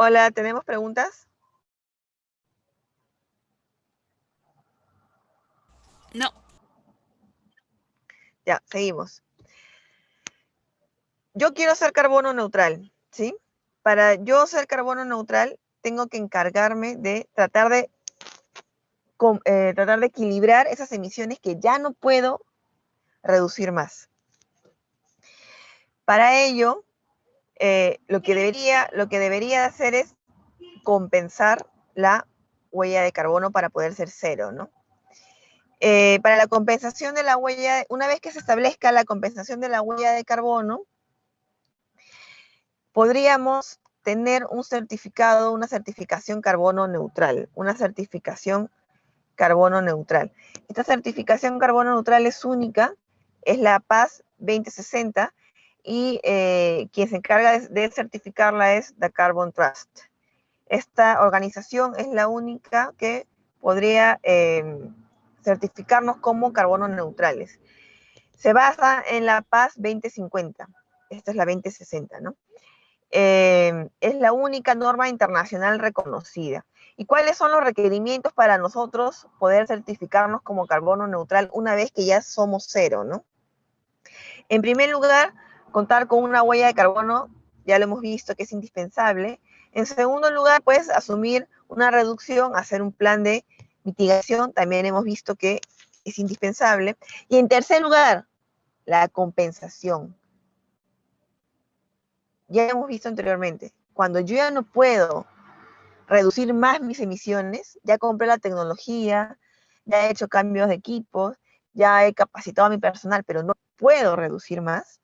Hola, ¿tenemos preguntas? No. Ya, seguimos. Yo quiero ser carbono neutral, ¿sí? Para yo ser carbono neutral, tengo que encargarme de tratar de equilibrar esas emisiones que ya no puedo reducir más. Para ello, lo que debería hacer es compensar la huella de carbono para poder ser cero, ¿no? Para la compensación de la huella, una vez que se establezca la compensación de la huella de carbono, podríamos tener un certificado, una certificación carbono neutral, una certificación carbono neutral. Esta certificación carbono neutral es única, es la PAS 2060 y quien se encarga de certificarla es The Carbon Trust. Esta organización es la única que podría certificarnos como carbono neutrales. Se basa en la PAS 2050, esta es la 2060, ¿no? Es la única norma internacional reconocida. ¿Y cuáles son los requerimientos para nosotros poder certificarnos como carbono neutral una vez que ya somos cero, ¿no? En primer lugar, contar con una huella de carbono, ya lo hemos visto que es indispensable. En segundo lugar, pues asumir una reducción, hacer un plan de mitigación, también hemos visto que es indispensable. Y en tercer lugar, la compensación. Ya hemos visto anteriormente, cuando yo ya no puedo reducir más mis emisiones, ya compré la tecnología, ya he hecho cambios de equipos, ya he capacitado a mi personal, pero no puedo reducir más.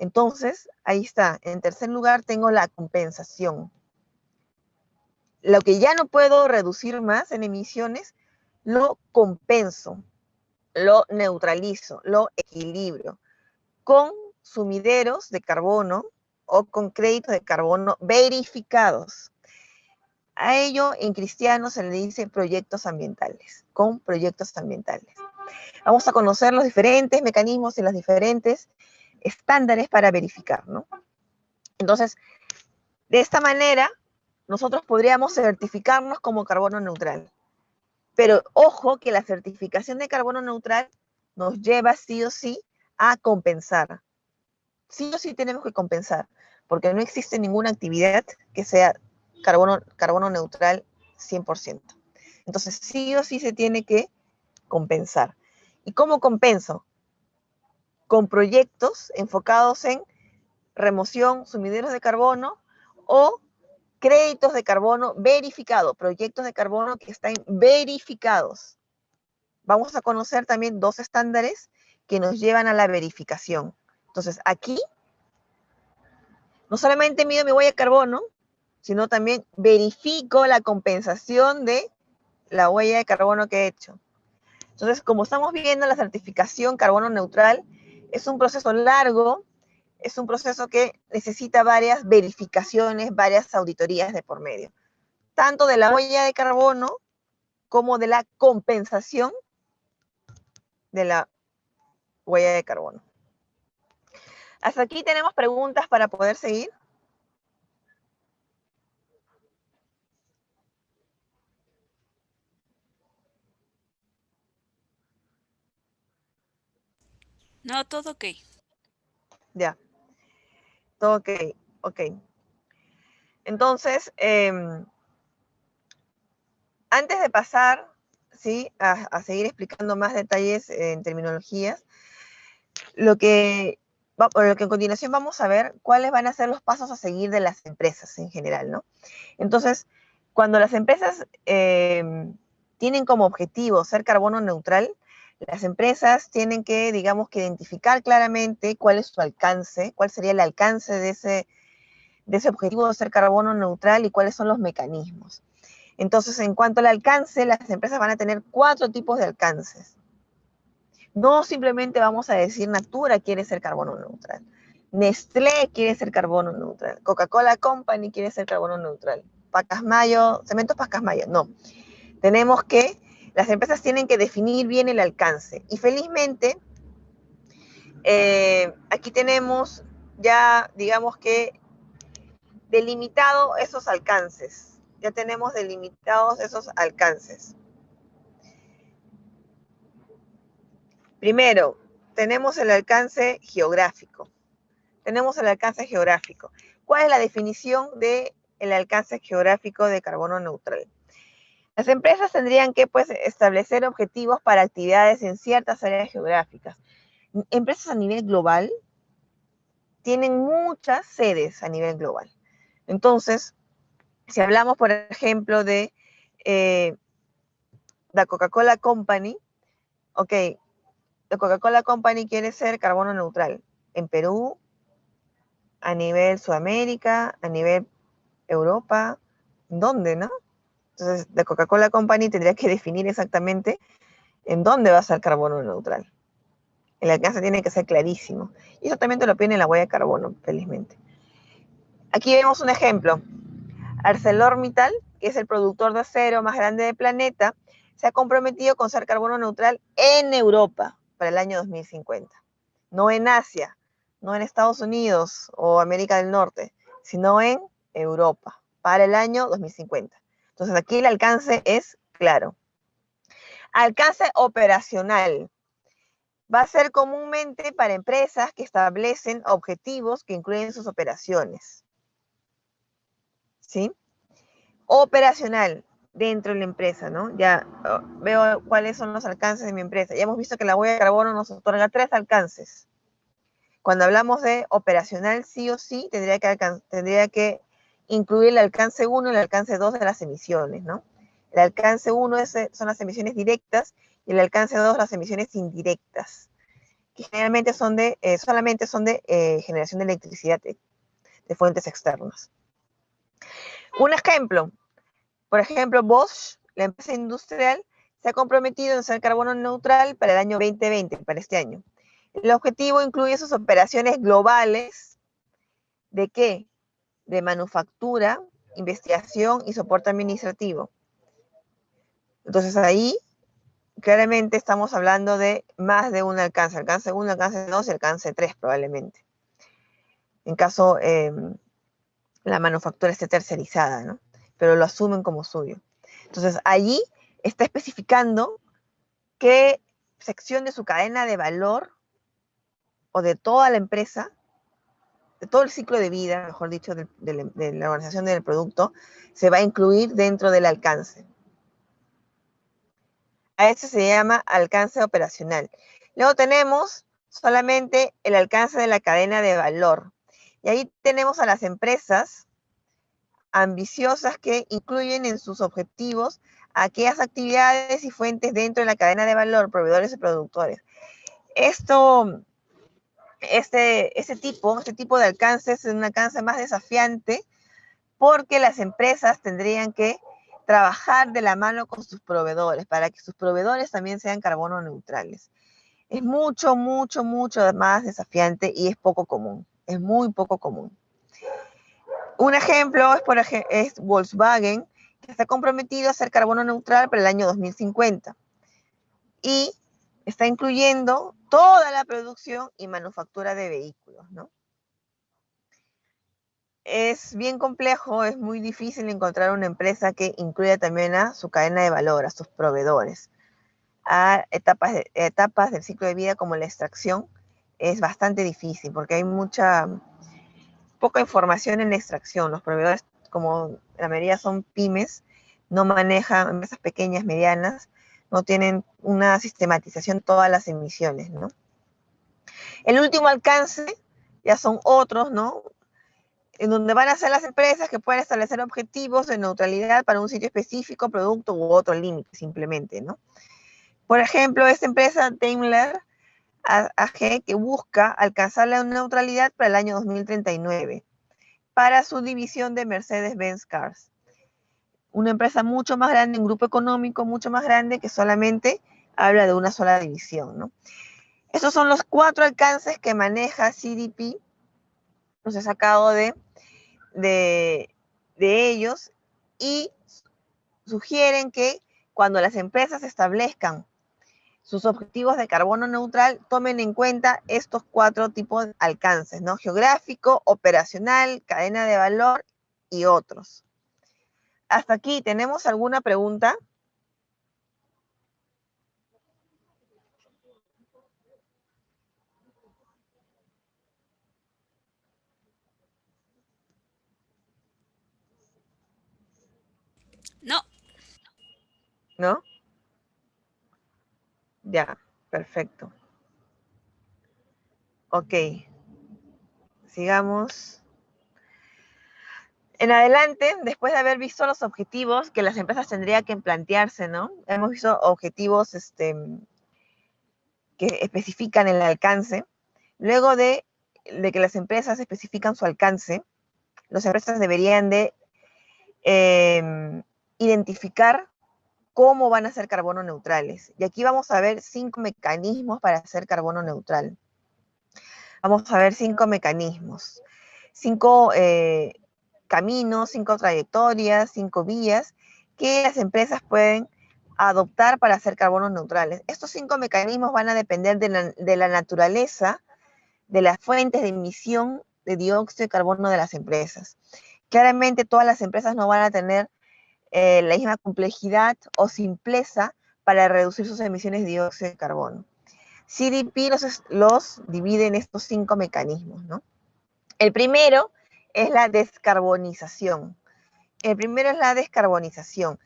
Entonces, ahí está. En tercer lugar, tengo la compensación. Lo que ya no puedo reducir más en emisiones, lo compenso, lo neutralizo, lo equilibrio con sumideros de carbono o con créditos de carbono verificados. A ello en cristiano se le dice proyectos ambientales, con proyectos ambientales. Vamos a conocer los diferentes mecanismos y los diferentes estándares para verificar, ¿no? Entonces, de esta manera, nosotros podríamos certificarnos como carbono neutral. Pero ojo que la certificación de carbono neutral nos lleva sí o sí a compensar. Sí o sí tenemos que compensar, porque no existe ninguna actividad que sea carbono neutral 100%. Entonces, sí o sí se tiene que compensar. ¿Y cómo compenso? Con proyectos enfocados en remoción, sumideros de carbono o créditos de carbono verificados, proyectos de carbono que están verificados. Vamos a conocer también dos estándares que nos llevan a la verificación. Entonces, aquí no solamente mido mi huella de carbono, sino también verifico la compensación de la huella de carbono que he hecho. Entonces, como estamos viendo, la certificación carbono neutral es un proceso largo, es un proceso que necesita varias verificaciones, varias auditorías de por medio, tanto de la huella de carbono como de la compensación de la huella de carbono. Hasta aquí tenemos preguntas para poder seguir. No, todo ok. Ya, todo ok, ok. Entonces, antes de pasar, ¿sí? A seguir explicando más detalles en terminologías, lo que a continuación vamos a ver cuáles van a ser los pasos a seguir de las empresas en general, ¿no? Entonces, cuando las empresas tienen como objetivo ser carbono neutral, las empresas tienen que, digamos, que identificar claramente cuál es su alcance, cuál sería el alcance de ese objetivo de ser carbono neutral y cuáles son los mecanismos. Entonces, en cuanto al alcance, las empresas van a tener 4 tipos de alcances. No simplemente vamos a decir Natura quiere ser carbono neutral. Nestlé quiere ser carbono neutral. Coca-Cola Company quiere ser carbono neutral. Pacasmayo, Cementos Pacasmayo. No. Tenemos que, las empresas tienen que definir bien el alcance. Y felizmente, aquí tenemos ya, digamos que delimitado esos alcances. Ya tenemos delimitados esos alcances. Primero, tenemos el alcance geográfico. Tenemos el alcance geográfico. ¿Cuál es la definición del alcance geográfico de carbono neutral? Las empresas tendrían que establecer objetivos para actividades en ciertas áreas geográficas. Empresas a nivel global tienen muchas sedes a nivel global. Entonces, si hablamos, por ejemplo, de la Coca-Cola Company, ok, la Coca-Cola Company quiere ser carbono neutral en Perú, a nivel Sudamérica, a nivel Europa, ¿dónde, no? Entonces, la Coca-Cola Company tendría que definir exactamente en dónde va a ser carbono neutral. El alcance tiene que ser clarísimo. Y eso también te lo pide en la huella de carbono, felizmente. Aquí vemos un ejemplo. ArcelorMittal, que es el productor de acero más grande del planeta, se ha comprometido con ser carbono neutral en Europa para el año 2050. No en Asia, no en Estados Unidos o América del Norte, sino en Europa para el año 2050. Entonces aquí el alcance es claro. Alcance operacional. Va a ser comúnmente para empresas que establecen objetivos que incluyen sus operaciones. ¿Sí? Operacional dentro de la empresa, ¿no? Ya veo cuáles son los alcances de mi empresa. Ya hemos visto que la huella de carbono nos otorga 3 alcances. Cuando hablamos de operacional, sí o sí, tendría que incluir el alcance 1 y el alcance 2 de las emisiones, ¿no? El alcance 1 son las emisiones directas y el alcance 2 las emisiones indirectas, que generalmente solamente son de generación de electricidad de fuentes externas. Un ejemplo, por ejemplo, Bosch, la empresa industrial, se ha comprometido en ser carbono neutral para el año 2020, para este año. El objetivo incluye sus operaciones globales. ¿De qué? De manufactura, investigación y soporte administrativo. Entonces ahí claramente estamos hablando de más de un alcance 1, alcance 2 y alcance 3 probablemente. En caso la manufactura esté tercerizada, ¿no? Pero lo asumen como suyo. Entonces allí está especificando qué sección de su cadena de valor o de toda la empresa, de todo el ciclo de vida, mejor dicho, de la organización del producto, se va a incluir dentro del alcance. A eso se llama alcance operacional. Luego tenemos solamente el alcance de la cadena de valor. Y ahí tenemos a las empresas ambiciosas que incluyen en sus objetivos aquellas actividades y fuentes dentro de la cadena de valor, proveedores y productores. Este tipo de alcance es un alcance más desafiante porque las empresas tendrían que trabajar de la mano con sus proveedores para que sus proveedores también sean carbono neutrales. Es mucho, mucho, mucho más desafiante y es poco común. Es muy poco común. Un ejemplo es Volkswagen, que está comprometido a ser carbono neutral para el año 2050 y está incluyendo toda la producción y manufactura de vehículos, ¿no? Es bien complejo, es muy difícil encontrar una empresa que incluya también a su cadena de valor, a sus proveedores, a etapas del ciclo de vida como la extracción. Es bastante difícil porque hay poca información en la extracción. Los proveedores, como la mayoría son pymes, no manejan empresas pequeñas, medianas, no tienen una sistematización de todas las emisiones, ¿no? El último alcance ya son otros, ¿no? En donde van a ser las empresas que pueden establecer objetivos de neutralidad para un sitio específico, producto u otro límite, simplemente, ¿no? Por ejemplo, esta empresa Daimler AG que busca alcanzar la neutralidad para el año 2039 para su división de Mercedes-Benz Cars. Una empresa mucho más grande, un grupo económico mucho más grande que solamente habla de una sola división, ¿no? Estos son los 4 alcances que maneja CDP. Los he sacado de ellos y sugieren que cuando las empresas establezcan sus objetivos de carbono neutral, tomen en cuenta estos 4 tipos de alcances, ¿no? Geográfico, operacional, cadena de valor y otros. Hasta aquí, ¿tenemos alguna pregunta? No, ¿No? Ya, perfecto. Ok, sigamos. En adelante, después de haber visto los objetivos que las empresas tendrían que plantearse, ¿no? Hemos visto objetivos que especifican el alcance. Luego de que las empresas especifican su alcance, las empresas deberían de identificar cómo van a ser carbono neutrales. Y aquí vamos a ver 5 mecanismos para ser carbono neutral. Vamos a ver 5 mecanismos, 5 caminos, 5 trayectorias, 5 vías que las empresas pueden adoptar para ser carbonos neutrales. Estos 5 mecanismos van a depender de la naturaleza de las fuentes de emisión de dióxido de carbono de las empresas. Claramente todas las empresas no van a tener la misma complejidad o simpleza para reducir sus emisiones de dióxido de carbono. CDP los divide en estos 5 mecanismos, ¿no? El primero es la descarbonización. El primero es la descarbonización.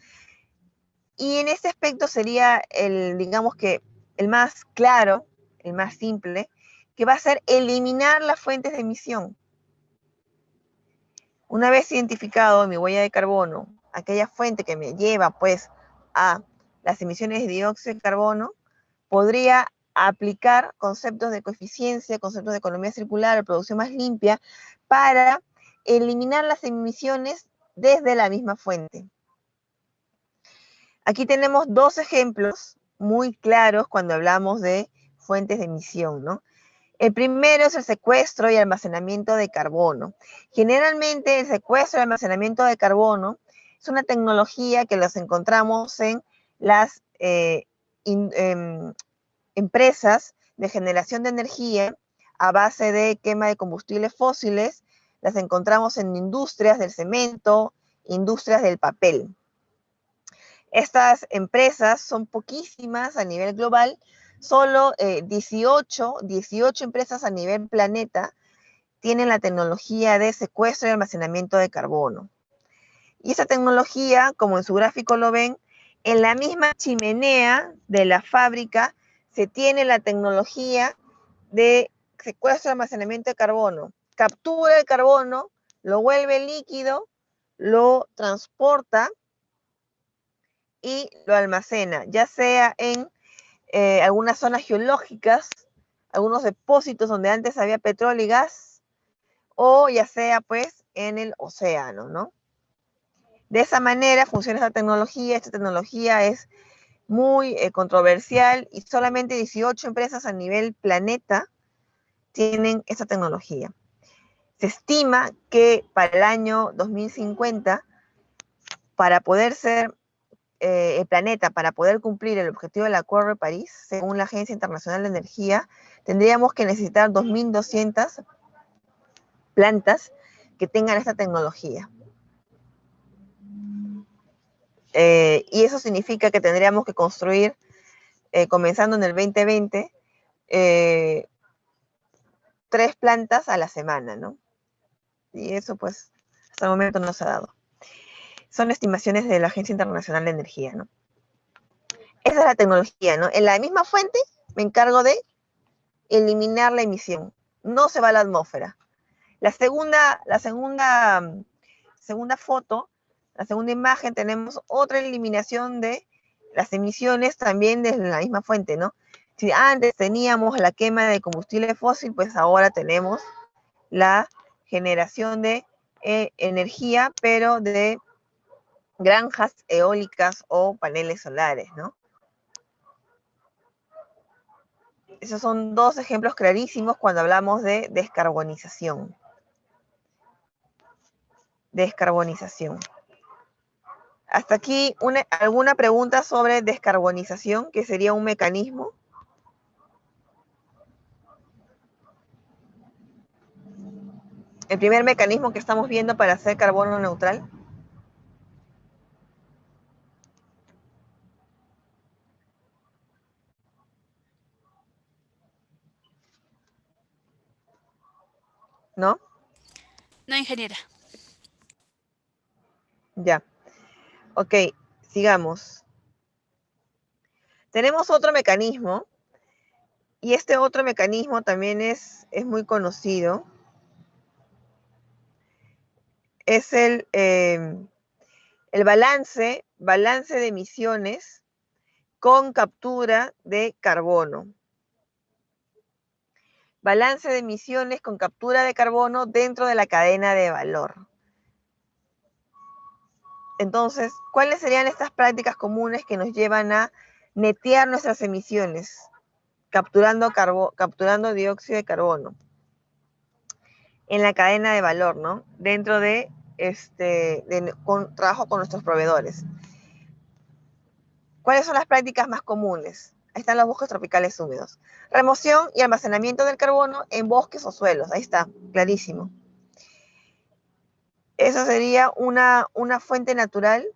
Y en este aspecto sería digamos que el más claro, el más simple, que va a ser eliminar las fuentes de emisión. Una vez identificado mi huella de carbono, aquella fuente que me lleva pues a las emisiones de dióxido de carbono, podría aplicar conceptos de coeficiencia, conceptos de economía circular, de producción más limpia, para eliminar las emisiones desde la misma fuente. Aquí tenemos 2 ejemplos muy claros cuando hablamos de fuentes de emisión, ¿no? El primero es el secuestro y almacenamiento de carbono. Generalmente el secuestro y almacenamiento de carbono es una tecnología que los encontramos en las empresas de generación de energía a base de quema de combustibles fósiles. Las encontramos en industrias del cemento, industrias del papel. Estas empresas son poquísimas a nivel global, solo 18 empresas a nivel planeta tienen la tecnología de secuestro y almacenamiento de carbono. Y esa tecnología, como en su gráfico lo ven, en la misma chimenea de la fábrica se tiene la tecnología de secuestro y almacenamiento de carbono. Captura el carbono, lo vuelve líquido, lo transporta y lo almacena, ya sea en algunas zonas geológicas, algunos depósitos donde antes había petróleo y gas, o ya sea pues en el océano, ¿no? De esa manera funciona esta tecnología es muy controversial y solamente 18 empresas a nivel planeta tienen esta tecnología. Se estima que para el año 2050, para poder ser el planeta, para poder cumplir el objetivo del Acuerdo de París, según la Agencia Internacional de Energía, tendríamos que necesitar 2.200 plantas que tengan esta tecnología. Y eso significa que tendríamos que construir, comenzando en el 2020, 3 plantas a la semana, ¿no? Y eso, pues, hasta el momento no se ha dado. Son estimaciones de la Agencia Internacional de Energía, ¿no? Esa es la tecnología, ¿no? En la misma fuente me encargo de eliminar la emisión. No se va a la atmósfera. Segunda foto, la segunda imagen, tenemos otra eliminación de las emisiones también desde la misma fuente, ¿no? Si antes teníamos la quema de combustible fósil, pues ahora tenemos la generación de energía, pero de granjas eólicas o paneles solares, ¿no? Esos son 2 ejemplos clarísimos cuando hablamos de descarbonización. Descarbonización. Hasta aquí, ¿alguna pregunta sobre descarbonización, que sería un mecanismo? El primer mecanismo que estamos viendo para hacer carbono neutral. ¿No? No, ingeniera. Ya. Ok, sigamos. Tenemos otro mecanismo, y este otro mecanismo también es muy conocido. Es el balance de emisiones con captura de carbono. Balance de emisiones con captura de carbono dentro de la cadena de valor. Entonces, ¿cuáles serían estas prácticas comunes que nos llevan a netear nuestras emisiones, capturando dióxido de carbono en la cadena de valor, ¿no? Dentro de trabajo con nuestros proveedores. ¿Cuáles son las prácticas más comunes? Ahí están los bosques tropicales húmedos. Remoción y almacenamiento del carbono en bosques o suelos. Ahí está, clarísimo. Esa sería una fuente natural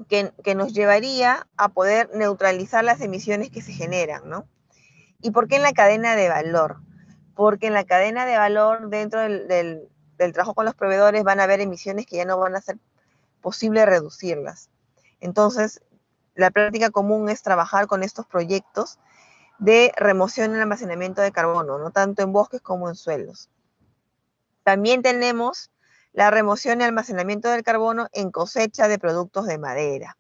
que nos llevaría a poder neutralizar las emisiones que se generan, ¿no? ¿Y por qué en la cadena de valor? Porque en la cadena de valor, dentro del trabajo con los proveedores, van a haber emisiones que ya no van a ser posible reducirlas. Entonces, la práctica común es trabajar con estos proyectos de remoción y almacenamiento de carbono, no tanto en bosques como en suelos. También tenemos la remoción y almacenamiento del carbono en cosecha de productos de madera.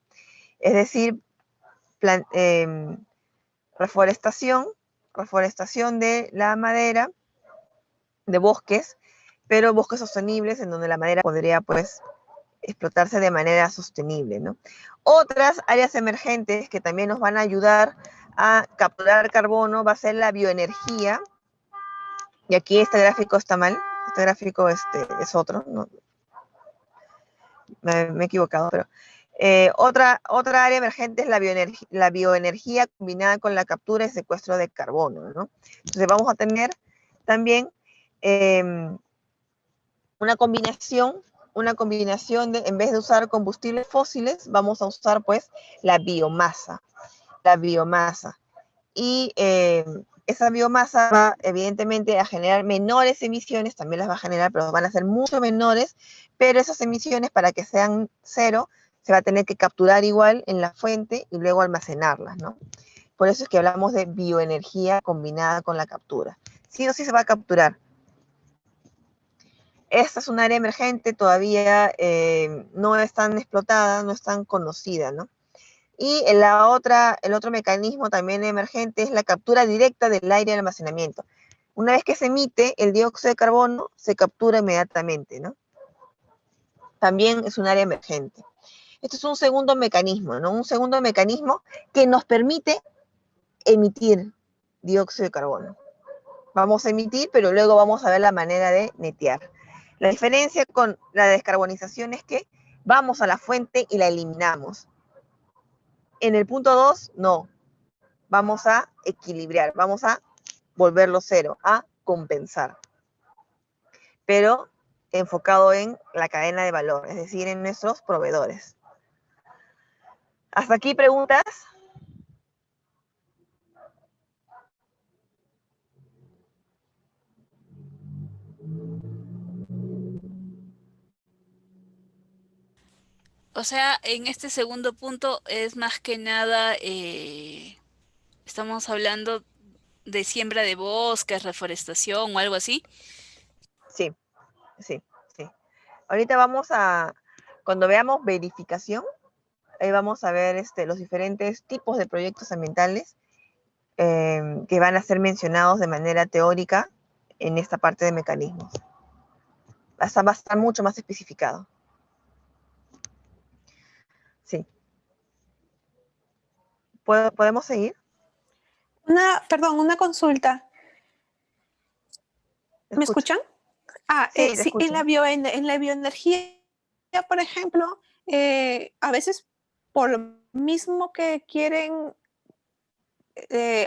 Es decir, reforestación de la madera, de bosques, pero bosques sostenibles en donde la madera podría, pues, explotarse de manera sostenible, ¿no? Otras áreas emergentes que también nos van a ayudar a capturar carbono va a ser la bioenergía, y aquí este gráfico está mal, este gráfico es otro, ¿no? Me he equivocado, pero otra área emergente es la bioenergía combinada con la captura y secuestro de carbono, ¿no? Entonces vamos a tener también una combinación de, en vez de usar combustibles fósiles, vamos a usar pues la biomasa. Y esa biomasa va evidentemente a generar menores emisiones, también las va a generar, pero van a ser mucho menores, pero esas emisiones para que sean cero, se va a tener que capturar igual en la fuente y luego almacenarlas, ¿no? Por eso es que hablamos de bioenergía combinada con la captura. Sí o sí se va a capturar. Esta es un área emergente, todavía no es tan explotada, no es tan conocida, ¿no? Y el otro mecanismo también emergente es la captura directa del aire de almacenamiento. Una vez que se emite, el dióxido de carbono se captura inmediatamente, ¿no? También es un área emergente. Este es un segundo mecanismo, ¿no? Un segundo mecanismo que nos permite emitir dióxido de carbono. Vamos a emitir, pero luego vamos a ver la manera de netear. La diferencia con la descarbonización es que vamos a la fuente y la eliminamos. En el punto 2, no. Vamos a equilibrar, vamos a volverlo cero, a compensar. Pero enfocado en la cadena de valor, es decir, en nuestros proveedores. ¿Hasta aquí preguntas? O sea, en este segundo punto es más que nada, estamos hablando de siembra de bosques, reforestación o algo así. Sí, sí, sí. Ahorita cuando veamos verificación, ahí vamos a ver los diferentes tipos de proyectos ambientales que van a ser mencionados de manera teórica en esta parte de mecanismos. Va a estar mucho más especificado. Sí. ¿Podemos seguir? Perdón, una consulta. ¿Me Escucho. escuchan? Sí, te Sí, en escucho. en la bioenergía, por ejemplo, a veces por lo mismo que quieren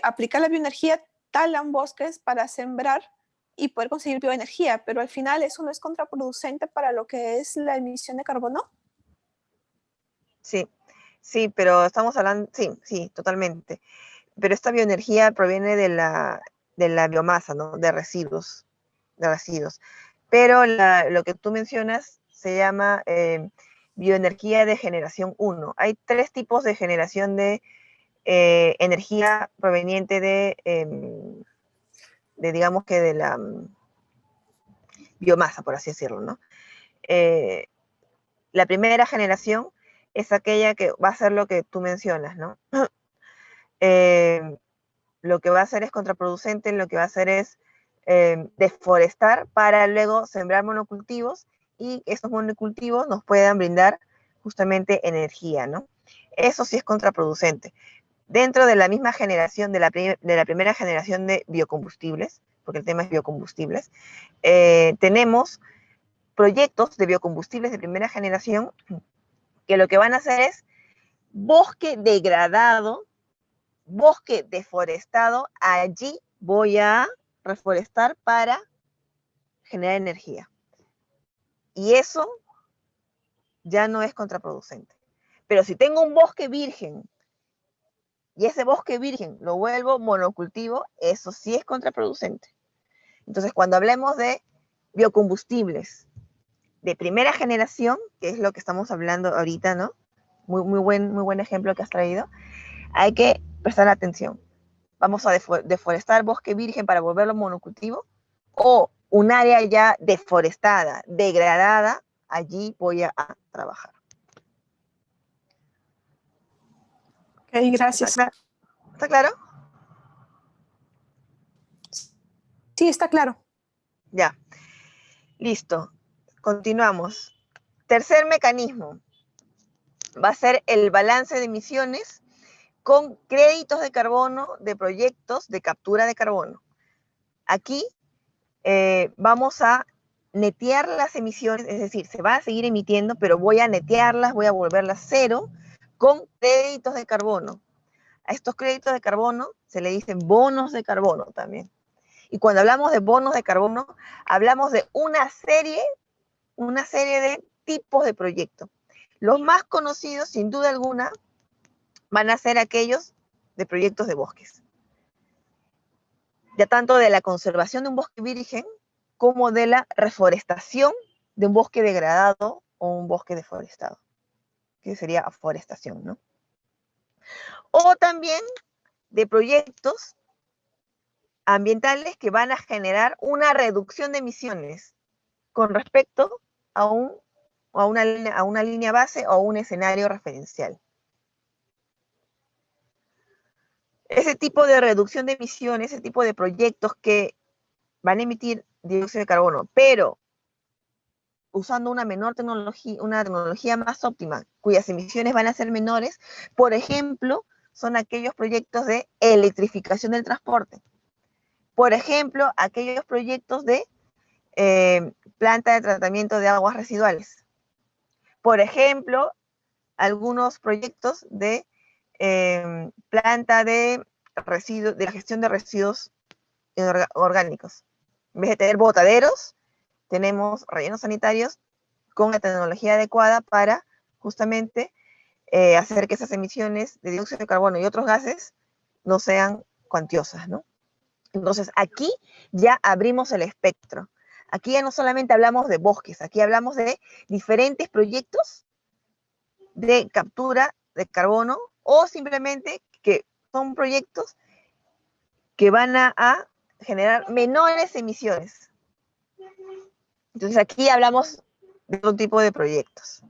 aplicar la bioenergía, talan bosques para sembrar y poder conseguir bioenergía, pero al final eso no es contraproducente para lo que es la emisión de carbono. Sí, sí, pero estamos hablando, sí, sí, totalmente. Pero esta bioenergía proviene de la biomasa, ¿no? De residuos, de residuos. Pero lo que tú mencionas se llama bioenergía de generación uno. Hay tres tipos de generación de energía proveniente de, digamos que de la biomasa, por así decirlo, ¿no? Eh, la primera generación es aquella que va a ser lo que tú mencionas, ¿no? Lo que va a hacer es contraproducente, lo que va a hacer es deforestar para luego sembrar monocultivos y estos monocultivos nos puedan brindar justamente energía, ¿no? Eso sí es contraproducente. Dentro de la misma generación, de la primera generación de biocombustibles, porque el tema es biocombustibles, tenemos proyectos de biocombustibles de primera generación que lo que van a hacer es bosque degradado, bosque deforestado, allí voy a reforestar para generar energía. Y eso ya no es contraproducente. Pero si tengo un bosque virgen y ese bosque virgen lo vuelvo monocultivo, eso sí es contraproducente. Entonces, cuando hablemos de biocombustibles de primera generación, que es lo que estamos hablando ahorita, ¿no? Muy buen ejemplo que has traído, hay que prestar atención. Vamos a deforestar bosque virgen para volverlo monocultivo, o un área ya deforestada, degradada, allí voy a trabajar. Ok, gracias. ¿Está claro? Sí, está claro. Ya, listo. Continuamos. Tercer mecanismo va a ser el balance de emisiones con créditos de carbono de proyectos de captura de carbono. Aquí vamos a netear las emisiones, es decir, se va a seguir emitiendo, pero voy a netearlas, voy a volverlas cero con créditos de carbono. A estos créditos de carbono se le dicen bonos de carbono también. Y cuando hablamos de bonos de carbono, hablamos de una serie de tipos de proyectos. Los más conocidos, sin duda alguna, van a ser aquellos de proyectos de bosques. Ya tanto de la conservación de un bosque virgen como de la reforestación de un bosque degradado o un bosque deforestado, que sería aforestación, ¿no? O también de proyectos ambientales que van a generar una reducción de emisiones con respecto a, a una línea base o un escenario referencial. Ese tipo de reducción de emisiones, ese tipo de proyectos que van a emitir dióxido de carbono, pero usando una tecnología más óptima, cuyas emisiones van a ser menores, por ejemplo, son aquellos proyectos de electrificación del transporte. Por ejemplo, aquellos proyectos de planta de tratamiento de aguas residuales. Por ejemplo, algunos proyectos de planta de la gestión de residuos orgánicos. En vez de tener botaderos, tenemos rellenos sanitarios con la tecnología adecuada para justamente hacer que esas emisiones de dióxido de carbono y otros gases no sean cuantiosas, ¿no? Entonces, aquí ya abrimos el espectro. Aquí ya no solamente hablamos de bosques, aquí hablamos de diferentes proyectos de captura de carbono o simplemente que son proyectos que van a generar menores emisiones. Entonces, aquí hablamos de otro tipo de proyectos.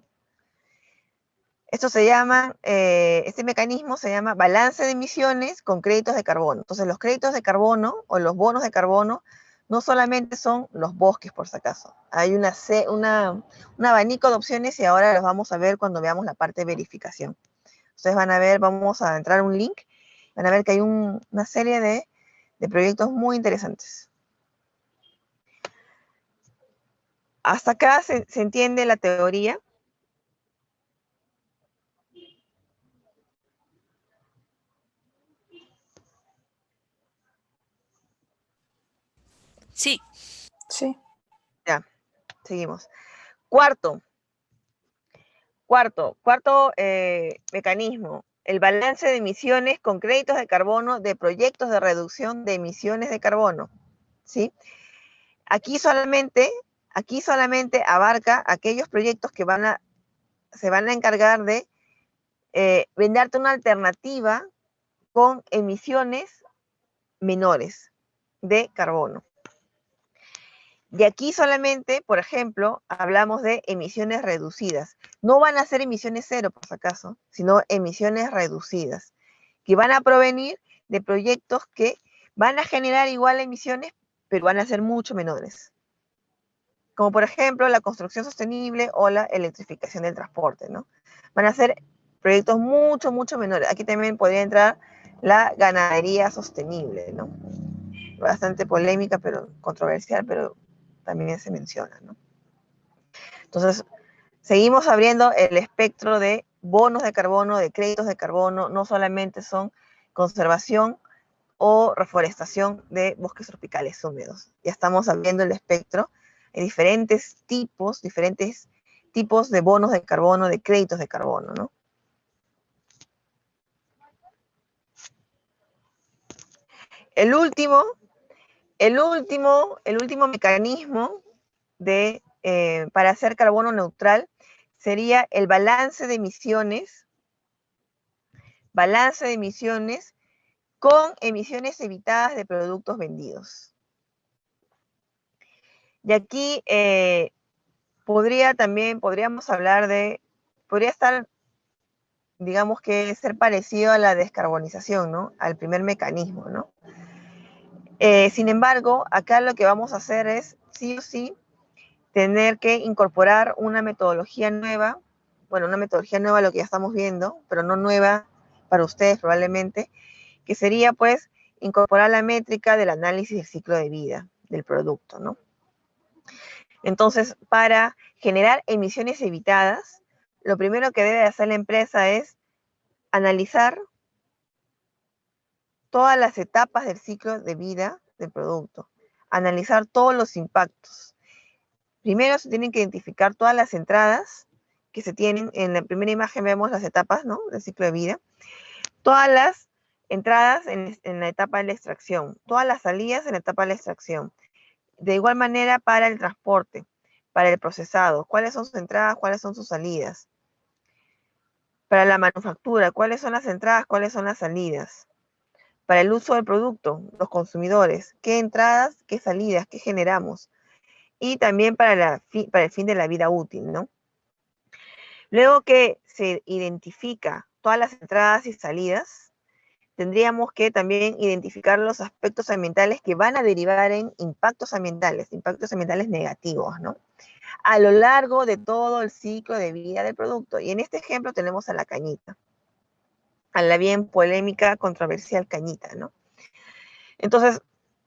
Esto se llama, este mecanismo se llama balance de emisiones con créditos de carbono. Entonces, los créditos de carbono o los bonos de carbono no solamente son los bosques, por si acaso. Hay un abanico de opciones y ahora los vamos a ver cuando veamos la parte de verificación. Ustedes van a ver, vamos a entrar a un link, van a ver que hay una serie de proyectos muy interesantes. Hasta acá se entiende la teoría. Sí. Sí. Ya, seguimos. Cuarto mecanismo, el balance de emisiones con créditos de carbono de proyectos de reducción de emisiones de carbono, ¿sí? Aquí solamente abarca aquellos proyectos que se van a encargar de brindarte una alternativa con emisiones menores de carbono. De aquí solamente, por ejemplo, hablamos de emisiones reducidas. No van a ser emisiones cero, por si acaso, sino emisiones reducidas, que van a provenir de proyectos que van a generar igual emisiones, pero van a ser mucho menores. Como por ejemplo la construcción sostenible o la electrificación del transporte, ¿no? Van a ser proyectos mucho, mucho menores. Aquí también podría entrar la ganadería sostenible, ¿no? Bastante polémica, pero controversial, pero también se menciona, ¿no? Entonces, seguimos abriendo el espectro de bonos de carbono, de créditos de carbono, no solamente son conservación o reforestación de bosques tropicales húmedos. Ya estamos abriendo el espectro de diferentes tipos de bonos de carbono, de créditos de carbono, ¿no? El último mecanismo para hacer carbono neutral sería el balance de emisiones con emisiones evitadas de productos vendidos. Y aquí podríamos hablar podría estar, digamos que ser parecido a la descarbonización, ¿no? Al primer mecanismo, ¿no? Sin embargo, acá lo que vamos a hacer es, sí o sí, tener que incorporar una metodología nueva, bueno, una metodología nueva a lo que ya estamos viendo, pero no nueva para ustedes probablemente, que sería pues incorporar la métrica del análisis del ciclo de vida del producto, ¿no? Entonces, para generar emisiones evitadas, lo primero que debe hacer la empresa es analizar todas las etapas del ciclo de vida del producto, analizar todos los impactos. Primero se tienen que identificar todas las entradas que se tienen. En la primera imagen vemos las etapas, ¿no?, del ciclo de vida. Todas las entradas en la etapa de la extracción, todas las salidas en la etapa de la extracción. De igual manera para el transporte, para el procesado, cuáles son sus entradas, cuáles son sus salidas. Para la manufactura, cuáles son las entradas, cuáles son las salidas. Para el uso del producto, los consumidores, qué entradas, qué salidas, qué generamos. Y también para el fin de la vida útil, ¿no? Luego que se identifica todas las entradas y salidas, tendríamos que también identificar los aspectos ambientales que van a derivar en impactos ambientales negativos, ¿no? A lo largo de todo el ciclo de vida del producto. Y en este ejemplo tenemos a la cañita, a la bien polémica, controversial cañita, ¿no? Entonces,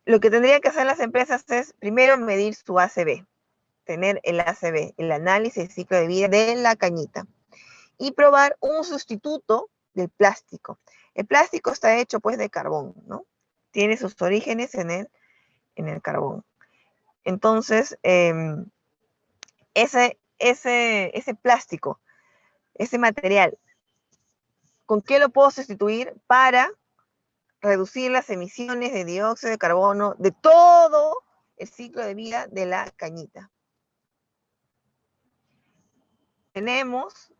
lo que tendrían que hacer las empresas es primero medir su ACV, tener el ACV, el análisis del ciclo de vida de la cañita, y probar un sustituto del plástico. El plástico está hecho pues de carbón, ¿no? Tiene sus orígenes en el carbón. Entonces, ese plástico, ese material, ¿con qué lo puedo sustituir para reducir las emisiones de dióxido de carbono de todo el ciclo de vida de la cañita? Tenemos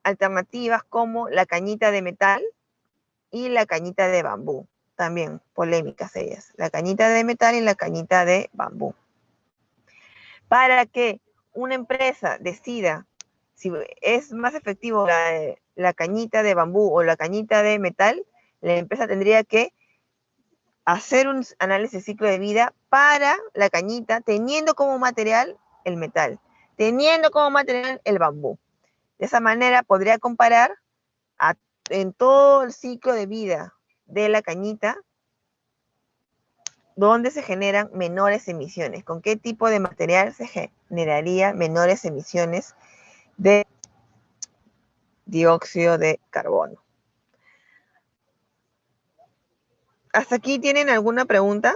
alternativas como la cañita de metal y la cañita de bambú. También polémicas ellas. La cañita de metal y la cañita de bambú. Para que una empresa decida si es más efectivo la cañita de bambú o la cañita de metal, la empresa tendría que hacer un análisis de ciclo de vida para la cañita, teniendo como material el metal, teniendo como material el bambú. De esa manera podría comparar en todo el ciclo de vida de la cañita dónde se generan menores emisiones, con qué tipo de material se generaría menores emisiones de dióxido de carbono. ¿Hasta aquí tienen alguna pregunta?